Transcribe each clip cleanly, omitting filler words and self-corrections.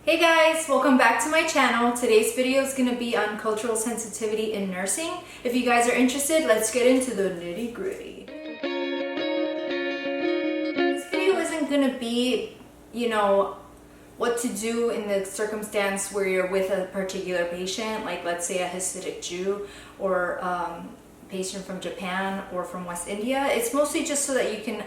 Hey guys, welcome back to my channel. Today's video is going to be on cultural sensitivity in nursing. If you guys are interested, let's get into the nitty-gritty. This video isn't going to be, what to do in the circumstance where you're with a particular patient, like let's say a Hasidic Jew or a patient from Japan or from West India. It's mostly just so that you can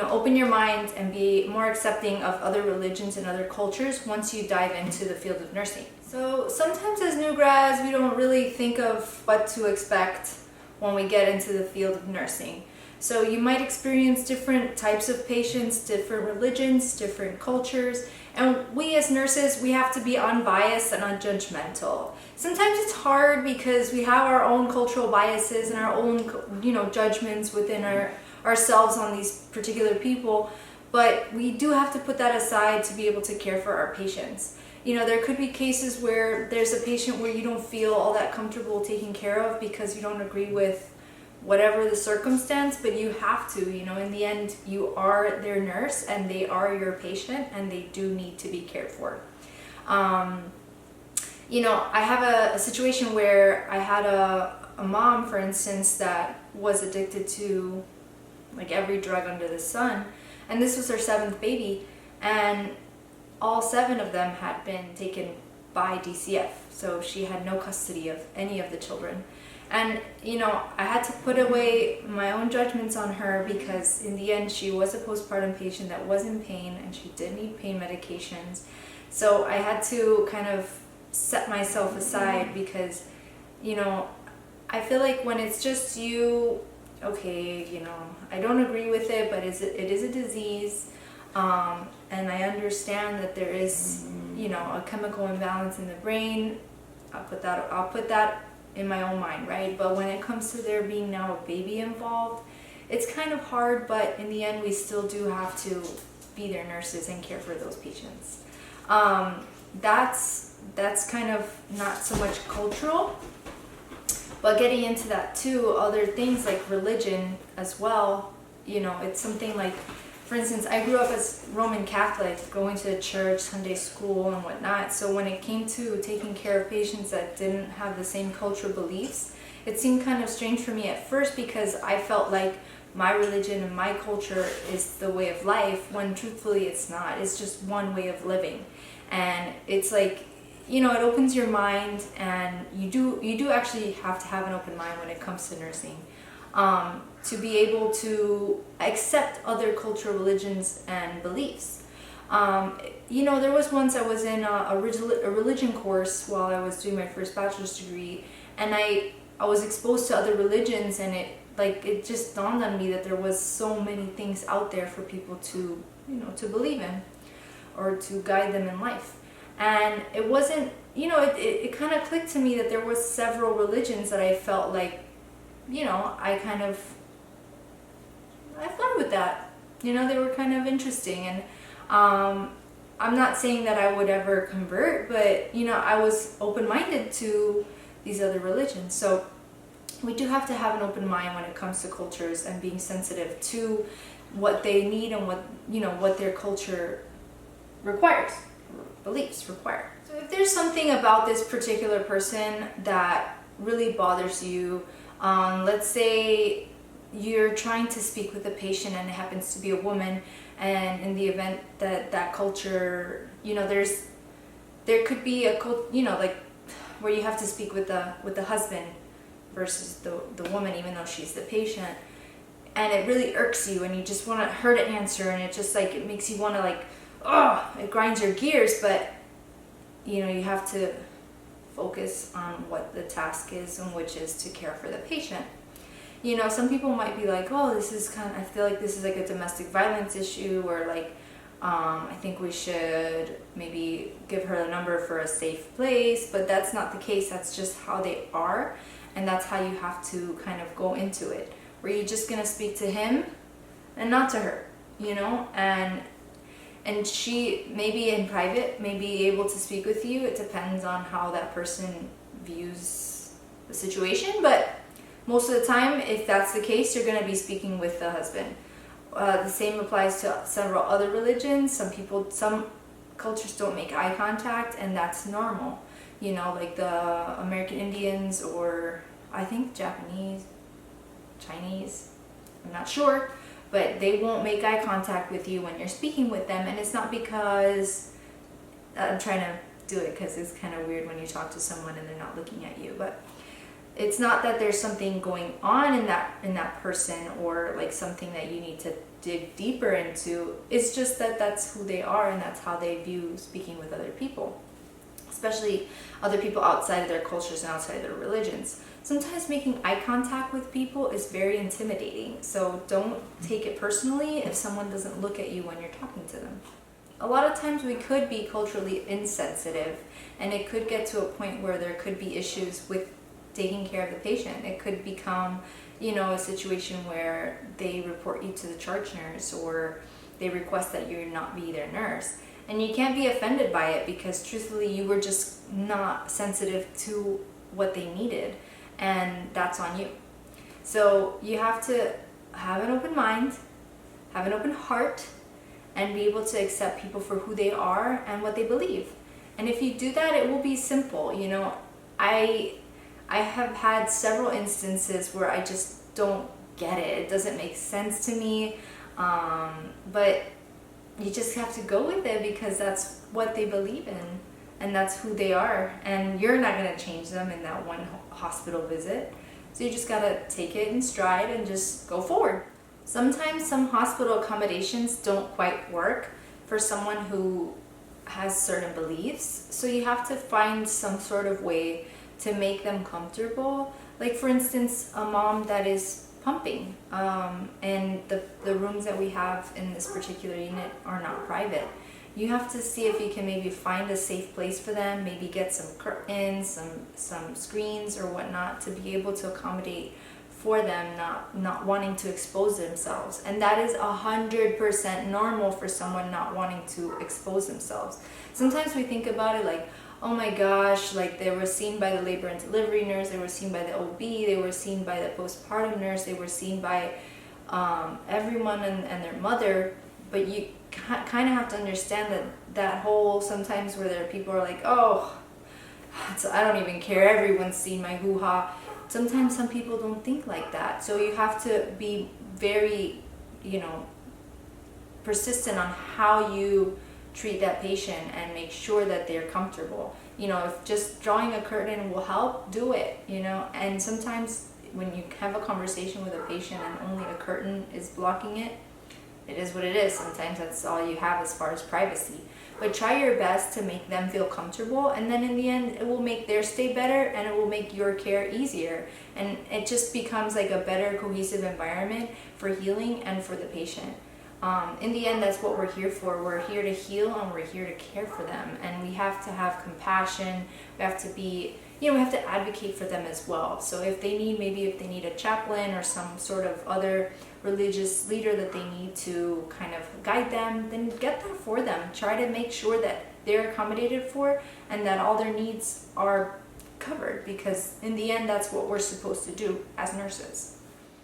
open your mind and be more accepting of other religions and other cultures once you dive into the field of nursing. So sometimes as new grads, we don't really think of what to expect when we get into the field of nursing. So you might experience different types of patients, different religions, different cultures, and we as nurses, we have to be unbiased and unjudgmental. Sometimes it's hard because we have our own cultural biases and our own, judgments within ourselves on these particular people, but we do have to put that aside to be able to care for our patients. There could be cases where there's a patient where you don't feel all that comfortable taking care of because you don't agree with whatever the circumstance, but you have to, in the end, you are their nurse and they are your patient and they do need to be cared for. I have a situation where I had a mom, for instance, that was addicted to like every drug under the sun, and this was her 7th baby, and all 7 of them had been taken by DCF, so she had no custody of any of the children. And I had to put away my own judgments on her because in the end she was a postpartum patient that was in pain and she did need pain medications. So I had to kind of set myself aside because I feel like when it's just you, okay, I don't agree with it, but it is a disease, and I understand that there is a chemical imbalance in the brain. I'll put that in my own mind, right? But when it comes to there being now a baby involved, it's kind of hard, but in the end we still do have to be their nurses and care for those patients. That's kind of not so much cultural, but getting into that too, other things like religion as well, it's something like, for instance, I grew up as Roman Catholic, going to church, Sunday school and whatnot. So when it came to taking care of patients that didn't have the same cultural beliefs, it seemed kind of strange for me at first because I felt like my religion and my culture is the way of life, when truthfully it's not. It's just one way of living. And it's like, it opens your mind, and you do actually have to have an open mind when it comes to nursing, to be able to accept other cultural religions and beliefs. There was once I was in a religion course while I was doing my first bachelor's degree, and I was exposed to other religions, and it just dawned on me that there was so many things out there for people to believe in or to guide them in life. And it wasn't, it kind of clicked to me that there was several religions that I felt like, I fun with that. They were kind of interesting. And I'm not saying that I would ever convert, but, I was open-minded to these other religions. So we do have to have an open mind when it comes to cultures and being sensitive to what they need and what their culture requires. Beliefs require. So if there's something about this particular person that really bothers you, let's say you're trying to speak with a patient and it happens to be a woman, and in the event that culture, there could be a like where you have to speak with the husband versus the woman, even though she's the patient, and it really irks you and you just want her to answer, and it just like it makes you want to it grinds your gears, but you have to focus on what the task is, and which is to care for the patient. Some people might be like, oh, I feel like this is like a domestic violence issue, or like, I think we should maybe give her a number for a safe place, but that's not the case. That's just how they are, and that's how you have to kind of go into it, where you're just gonna speak to him and not to her, and she, maybe in private, may be able to speak with you. It depends on how that person views the situation. But most of the time, if that's the case, you're going to be speaking with the husband. The same applies to several other religions. Some cultures don't make eye contact, and that's normal. You know, like the American Indians, or I think Japanese, Chinese, I'm not sure, but they won't make eye contact with you when you're speaking with them. And it's not because, I'm trying to do it because it's kind of weird when you talk to someone and they're not looking at you, but it's not that there's something going on in that person, or like something that you need to dig deeper into. It's just that that's who they are, and that's how they view speaking with other people, especially other people outside of their cultures and outside of their religions. Sometimes making eye contact with people is very intimidating, so don't take it personally if someone doesn't look at you when you're talking to them. A lot of times we could be culturally insensitive, and it could get to a point where there could be issues with taking care of the patient. It could become, a situation where they report you to the charge nurse, or they request that you not be their nurse. And you can't be offended by it, because truthfully you were just not sensitive to what they needed, and that's on you. So you have to have an open mind, have an open heart, and be able to accept people for who they are and what they believe. And if you do that, it will be simple. I have had several instances where I just don't get it. It doesn't make sense to me. But you just have to go with it, because that's what they believe in, and that's who they are. And you're not going to change them in that one hospital visit. So you just got to take it in stride and just go forward. Sometimes some hospital accommodations don't quite work for someone who has certain beliefs. So you have to find some sort of way to make them comfortable. Like, for instance, a mom that is pumping, and the rooms that we have in this particular unit are not private. You have to see if you can maybe find a safe place for them, maybe get some curtains, some screens or whatnot, to be able to accommodate for them, not wanting to expose themselves. And that is 100% normal for someone not wanting to expose themselves. Sometimes we think about it like, oh my gosh, like they were seen by the labor and delivery nurse, they were seen by the OB, they were seen by the postpartum nurse, they were seen by everyone and their mother. But you kind of have to understand that whole, sometimes where there are people are like, oh, I don't even care, everyone's seen my hoo-ha. Sometimes some people don't think like that. So you have to be very, persistent on how you treat that patient and make sure that they're comfortable. If just drawing a curtain will help, do it, and sometimes when you have a conversation with a patient and only a curtain is blocking it, it is what it is. Sometimes that's all you have as far as privacy. But try your best to make them feel comfortable, and then in the end it will make their stay better, and it will make your care easier, and it just becomes like a better cohesive environment for healing and for the patient. In the end, that's what we're here for. We're here to heal, and we're here to care for them, and we have to have compassion. We have to be, we have to advocate for them as well. So if they need a chaplain or some sort of other religious leader that they need to kind of guide them, then get that for them. Try to make sure that they're accommodated for and that all their needs are covered, because in the end, that's what we're supposed to do as nurses.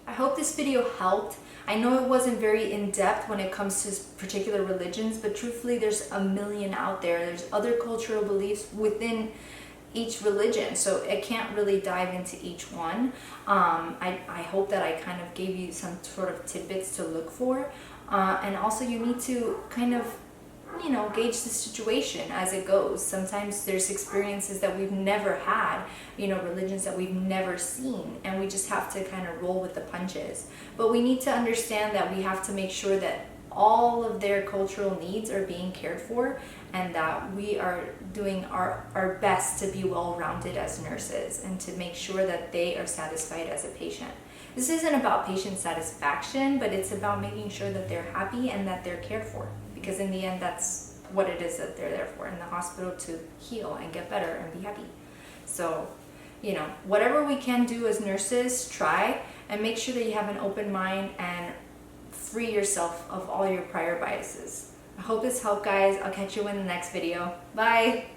I hope this video helped. I know it wasn't very in-depth when it comes to particular religions, but truthfully, there's a million out there. There's other cultural beliefs within each religion, so I can't really dive into each one. I hope that I kind of gave you some sort of tidbits to look for, and also you need to kind of gauge the situation as it goes. Sometimes there's experiences that we've never had, religions that we've never seen, and we just have to kind of roll with the punches. But we need to understand that we have to make sure that all of their cultural needs are being cared for, and that we are doing our best to be well-rounded as nurses and to make sure that they are satisfied as a patient. This isn't about patient satisfaction, but it's about making sure that they're happy and that they're cared for, because in the end, that's what it is that they're there for, in the hospital, to heal and get better and be happy. So, whatever we can do as nurses, try, and make sure that you have an open mind and free yourself of all your prior biases. I hope this helped, guys. I'll catch you in the next video. Bye!